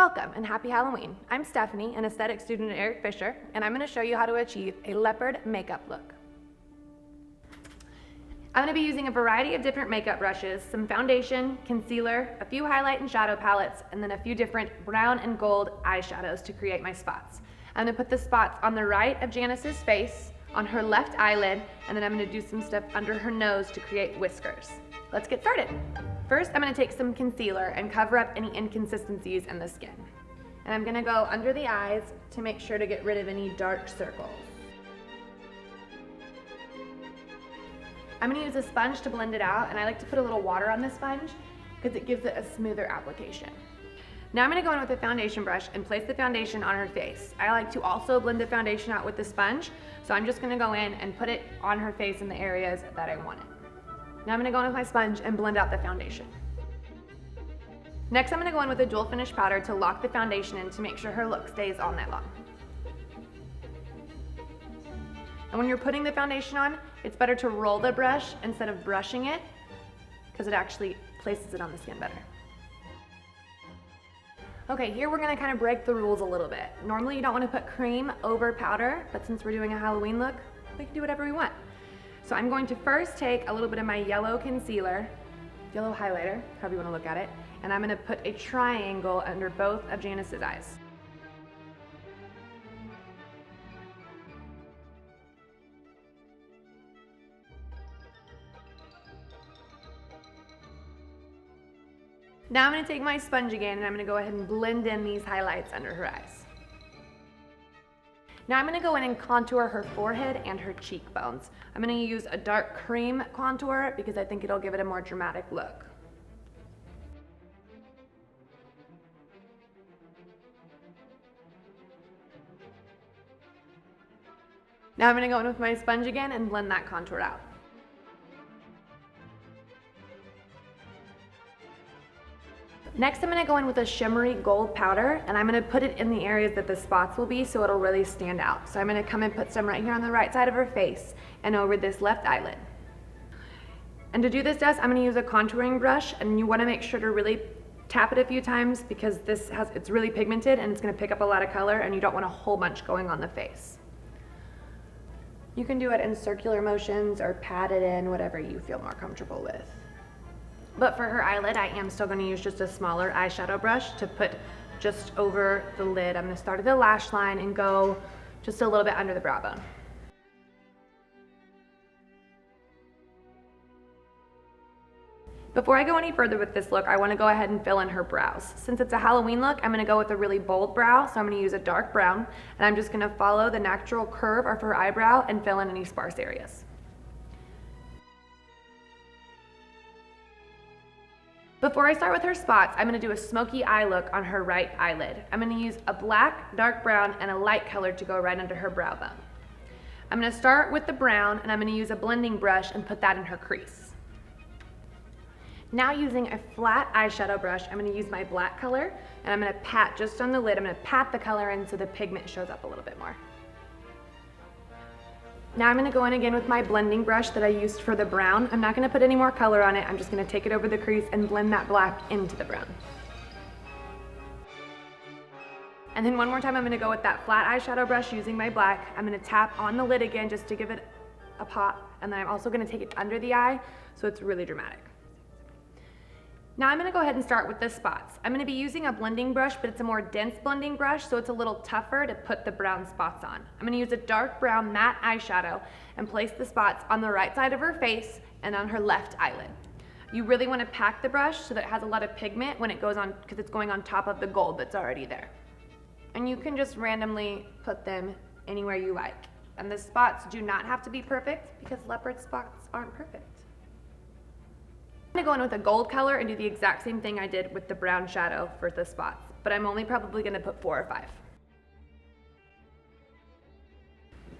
Welcome and happy Halloween. I'm Stephanie, an aesthetic student at Eric Fisher, and I'm going to show you how to achieve a leopard makeup look. I'm going to be using a variety of different makeup brushes, some foundation, concealer, a few highlight and shadow palettes, and then a few different brown and gold eyeshadows to create my spots. I'm going to put the spots on the right of Janice's face, on her left eyelid, and then I'm going to do some stuff under her nose to create whiskers. Let's get started. First, I'm going to take some concealer and cover up any inconsistencies in the skin. And I'm going to go under the eyes to make sure to get rid of any dark circles. I'm going to use a sponge to blend it out, and I like to put a little water on the sponge because it gives it a smoother application. Now I'm going to go in with a foundation brush and place the foundation on her face. I like to also blend the foundation out with the sponge, so I'm just going to go in and put it on her face in the areas that I want it. Now I'm going to go in with my sponge and blend out the foundation. Next, I'm going to go in with a dual finish powder to lock the foundation in to make sure her look stays all night long. And when you're putting the foundation on, it's better to roll the brush instead of brushing it because it actually places it on the skin better. Okay, here we're going to kind of break the rules a little bit. Normally you don't want to put cream over powder, but since we're doing a Halloween look, we can do whatever we want. So I'm going to first take a little bit of my yellow concealer, yellow highlighter, however you want to look at it, and I'm going to put a triangle under both of Janice's eyes. Now I'm going to take my sponge again and I'm going to go ahead and blend in these highlights under her eyes. Now I'm going to go in and contour her forehead and her cheekbones. I'm going to use a dark cream contour because I think it'll give it a more dramatic look. Now I'm going to go in with my sponge again and blend that contour out. Next, I'm going to go in with a shimmery gold powder, and I'm going to put it in the areas that the spots will be so it'll really stand out. So I'm going to come and put some right here on the right side of her face and over this left eyelid. And to do this test, I'm going to use a contouring brush, and you want to make sure to really tap it a few times because it's really pigmented and it's going to pick up a lot of color, and you don't want a whole bunch going on the face. You can do it in circular motions or pat it in, whatever you feel more comfortable with. But for her eyelid, I am still going to use just a smaller eyeshadow brush to put just over the lid. I'm going to start at the lash line and go just a little bit under the brow bone. Before I go any further with this look, I want to go ahead and fill in her brows. Since it's a Halloween look, I'm going to go with a really bold brow, so I'm going to use a dark brown, and I'm just going to follow the natural curve of her eyebrow and fill in any sparse areas. Before I start with her spots, I'm going to do a smoky eye look on her right eyelid. I'm going to use a black, dark brown, and a light color to go right under her brow bone. I'm going to start with the brown, and I'm going to use a blending brush and put that in her crease. Now using a flat eyeshadow brush, I'm going to use my black color, and I'm going to pat just on the lid. I'm going to pat the color in so the pigment shows up a little bit more. Now I'm going to go in again with my blending brush that I used for the brown. I'm not going to put any more color on it. I'm just going to take it over the crease and blend that black into the brown. And then one more time I'm going to go with that flat eyeshadow brush using my black. I'm going to tap on the lid again just to give it a pop. And then I'm also going to take it under the eye so it's really dramatic. Now I'm going to go ahead and start with the spots. I'm going to be using a blending brush, but it's a more dense blending brush, so it's a little tougher to put the brown spots on. I'm going to use a dark brown matte eyeshadow and place the spots on the right side of her face and on her left eyelid. You really want to pack the brush so that it has a lot of pigment when it goes on, because it's going on top of the gold that's already there. And you can just randomly put them anywhere you like. And the spots do not have to be perfect because leopard spots aren't perfect. I'm going to go in with a gold color and do the exact same thing I did with the brown shadow for the spots, but I'm only probably going to put 4 or 5.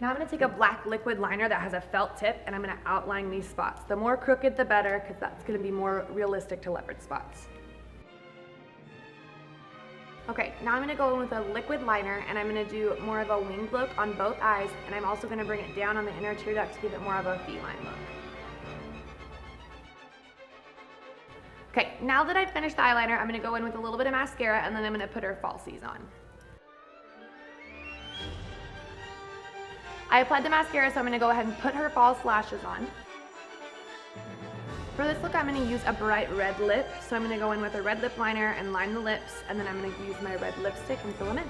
Now I'm going to take a black liquid liner that has a felt tip and I'm going to outline these spots. The more crooked the better because that's going to be more realistic to leopard spots. Okay, now I'm going to go in with a liquid liner and I'm going to do more of a winged look on both eyes, and I'm also going to bring it down on the inner tear duct to give it more of a feline look. Okay, now that I've finished the eyeliner, I'm gonna go in with a little bit of mascara and then I'm gonna put her falsies on. I applied the mascara, so I'm gonna go ahead and put her false lashes on. For this look, I'm gonna use a bright red lip. So I'm gonna go in with a red lip liner and line the lips, and then I'm gonna use my red lipstick and fill them in.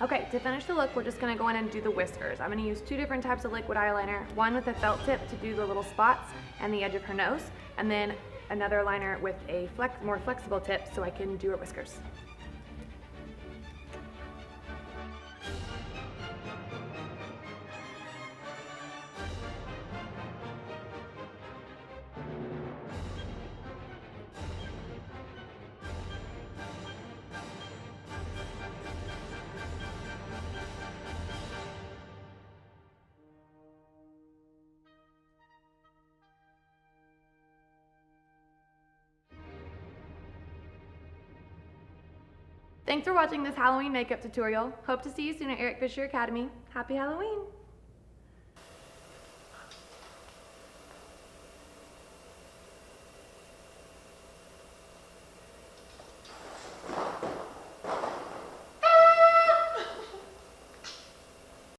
Okay, to finish the look, we're just gonna go in and do the whiskers. I'm gonna use 2 different types of liquid eyeliner, one with a felt tip to do the little spots and the edge of her nose, and then another liner with a more flexible tip so I can do her whiskers. Thanks for watching this Halloween makeup tutorial. Hope to see you soon at EFA Future Academy. Happy Halloween!